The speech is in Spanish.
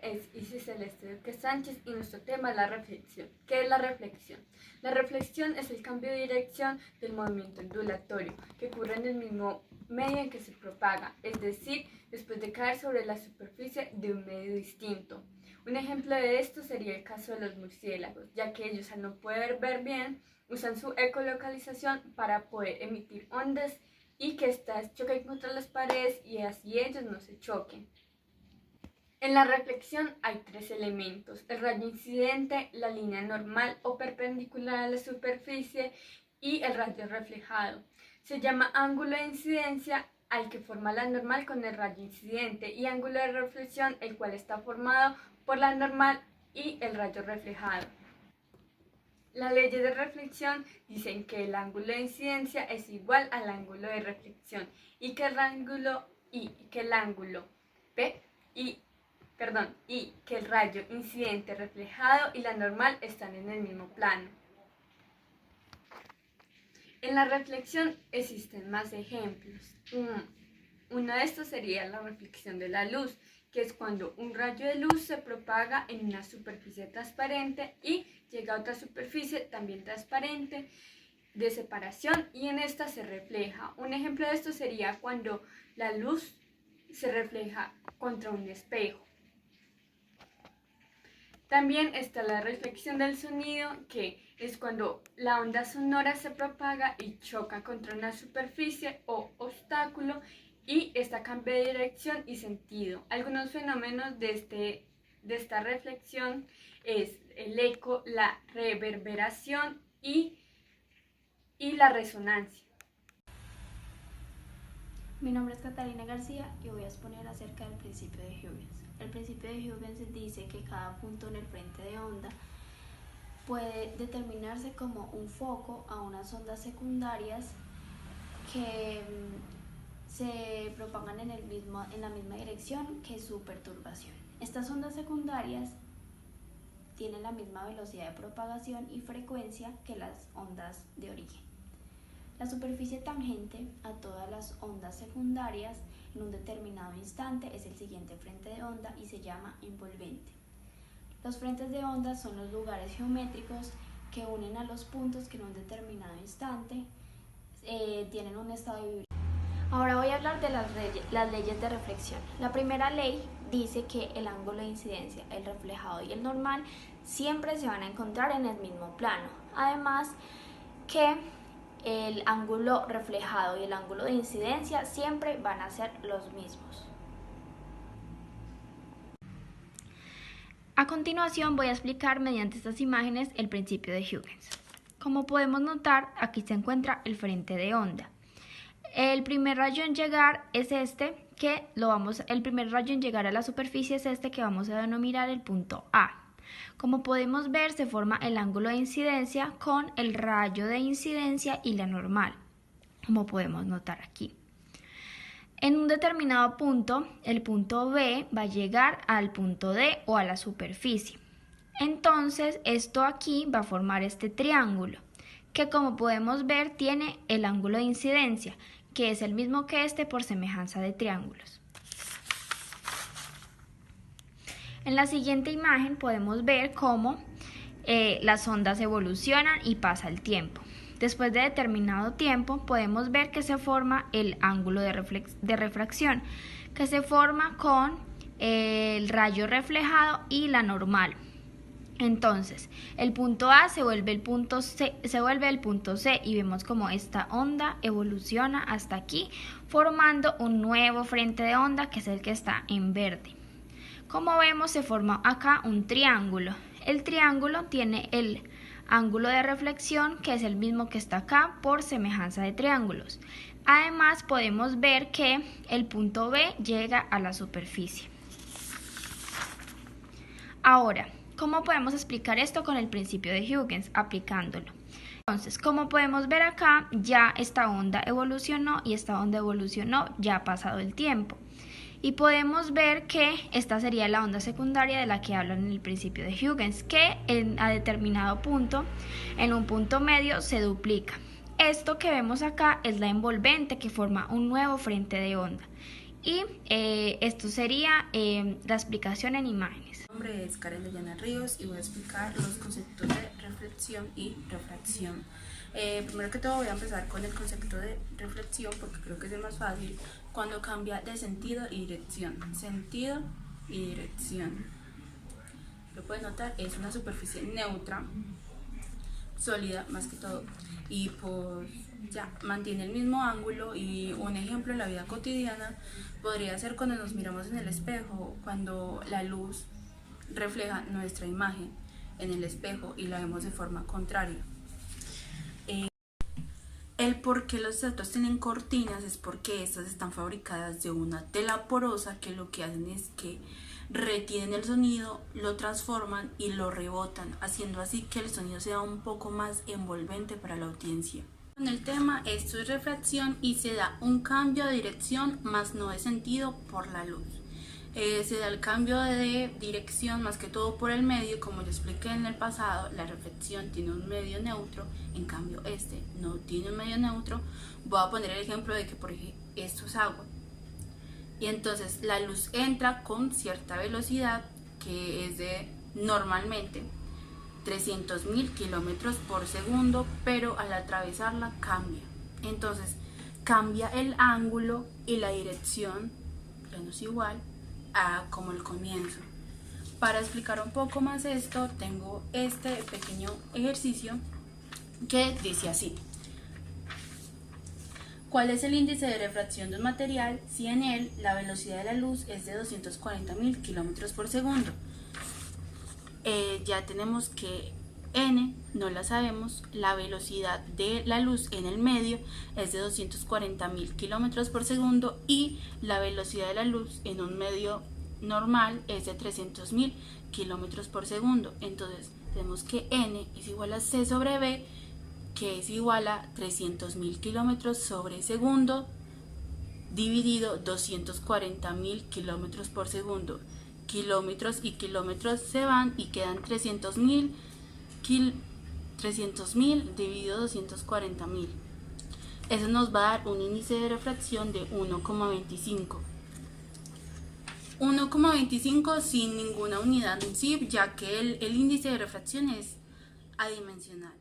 Es Isis Celeste Duque Sánchez y nuestro tema es la reflexión. ¿Qué es la reflexión? La reflexión es el cambio de dirección del movimiento ondulatorio que ocurre en el mismo medio en que se propaga, es decir, después de caer sobre la superficie de un medio distinto. Un ejemplo de esto sería el caso de los murciélagos, ya que ellos al no poder ver bien, usan su ecolocalización para poder emitir ondas y que éstas choquen contra las paredes y así ellos no se choquen. En la reflexión hay tres elementos: el rayo incidente, la línea normal o perpendicular a la superficie y el rayo reflejado. Se llama ángulo de incidencia al que forma la normal con el rayo incidente y ángulo de reflexión el cual está formado por la normal y el rayo reflejado. Las leyes de reflexión dicen que el ángulo de incidencia es igual al ángulo de reflexión y que el rayo incidente reflejado y la normal están en el mismo plano. En la reflexión existen más ejemplos. Uno de estos sería la reflexión de la luz, que es cuando un rayo de luz se propaga en una superficie transparente y llega a otra superficie también transparente de separación y en esta se refleja. Un ejemplo de esto sería cuando la luz se refleja contra un espejo. También está la reflexión del sonido, que es cuando la onda sonora se propaga y choca contra una superficie o obstáculo y esta cambia de dirección y sentido. Algunos fenómenos de esta reflexión es el eco, la reverberación y la resonancia. Mi nombre es Catalina García y voy a exponer acerca del principio de Huygens. El principio de Huygens dice que cada punto en el frente de onda puede determinarse como un foco a unas ondas secundarias que se propagan en la misma dirección que su perturbación. Estas ondas secundarias tienen la misma velocidad de propagación y frecuencia que las ondas de origen. La superficie tangente a todas las ondas secundarias en un determinado instante es el siguiente frente de onda y se llama envolvente. Los frentes de onda son los lugares geométricos que unen a los puntos que en un determinado instante tienen un estado de vibración. Ahora voy a hablar de las leyes de reflexión. La primera ley dice que el ángulo de incidencia, el reflejado y el normal siempre se van a encontrar en el mismo plano. Además que el ángulo reflejado y el ángulo de incidencia siempre van a ser los mismos. A continuación voy a explicar mediante estas imágenes el principio de Huygens. Como podemos notar, aquí se encuentra el frente de onda. El primer rayo en llegar es el primer rayo en llegar a la superficie es este que vamos a denominar el punto A. Como podemos ver, se forma el ángulo de incidencia con el rayo de incidencia y la normal, como podemos notar aquí. En un determinado punto, el punto B va a llegar al punto D o a la superficie. Entonces, esto aquí va a formar este triángulo, que como podemos ver tiene el ángulo de incidencia, que es el mismo que este por semejanza de triángulos. En la siguiente imagen podemos ver cómo las ondas evolucionan y pasa el tiempo. Después de determinado tiempo podemos ver que se forma el ángulo de refracción, que se forma con el rayo reflejado y la normal. Entonces, el punto A se vuelve el punto C y vemos cómo esta onda evoluciona hasta aquí, formando un nuevo frente de onda que es el que está en verde. Como vemos, se forma acá un triángulo. El triángulo tiene el ángulo de reflexión, que es el mismo que está acá por semejanza de triángulos. Además, podemos ver que el punto B llega a la superficie. Ahora, ¿cómo podemos explicar esto con el principio de Huygens? Aplicándolo. Entonces, como podemos ver acá, ya esta onda evolucionó y esta onda evolucionó ya ha pasado el tiempo. Y podemos ver que esta sería la onda secundaria de la que hablan en el principio de Huygens, que a determinado punto, en un punto medio, se duplica. Esto que vemos acá es la envolvente, que forma un nuevo frente de onda. Y esto sería la explicación en imágenes. Mi nombre es Karen Dayana Ríos y voy a explicar los conceptos de reflexión y refracción. Primero que todo voy a empezar con el concepto de reflexión porque creo que es el más fácil, cuando cambia de sentido y dirección. Sentido y dirección. Lo pueden notar, es una superficie neutra, sólida más que todo, y pues ya mantiene el mismo ángulo. Y un ejemplo en la vida cotidiana podría ser cuando nos miramos en el espejo, cuando la luz refleja nuestra imagen en el espejo y la vemos de forma contraria. El por qué los teatros tienen cortinas es porque estas están fabricadas de una tela porosa que lo que hacen es que retienen el sonido, lo transforman y lo rebotan, haciendo así que el sonido sea un poco más envolvente para la audiencia. Con el tema, esto es refracción y se da un cambio de dirección más no de sentido por la luz. Se da el cambio de dirección más que todo por el medio. Como yo expliqué en el pasado, la reflexión tiene un medio neutro, en cambio este no tiene un medio neutro. Voy a poner el ejemplo de que por ejemplo esto es agua y entonces la luz entra con cierta velocidad que es de normalmente 300.000 kilómetros por segundo, pero al atravesarla cambia, entonces cambia el ángulo y la dirección ya no es igual a como el comienzo. Para explicar un poco más esto, tengo este pequeño ejercicio que dice así: ¿cuál es el índice de refracción de un material si en él la velocidad de la luz es de 240.000 kilómetros por segundo? Ya tenemos que n no la sabemos, la velocidad de la luz en el medio es de 240.000 kilómetros por segundo y la velocidad de la luz en un medio normal es de 300.000 kilómetros por segundo. Entonces tenemos que n es igual a c sobre b, que es igual a 300.000 kilómetros sobre segundo dividido 240.000 kilómetros por segundo. Kilómetros y kilómetros se van y quedan 300.000 dividido 240.000. Eso nos va a dar un índice de refracción de 1,25. 1,25 sin ninguna unidad en sí, ya que el índice de refracción es adimensional.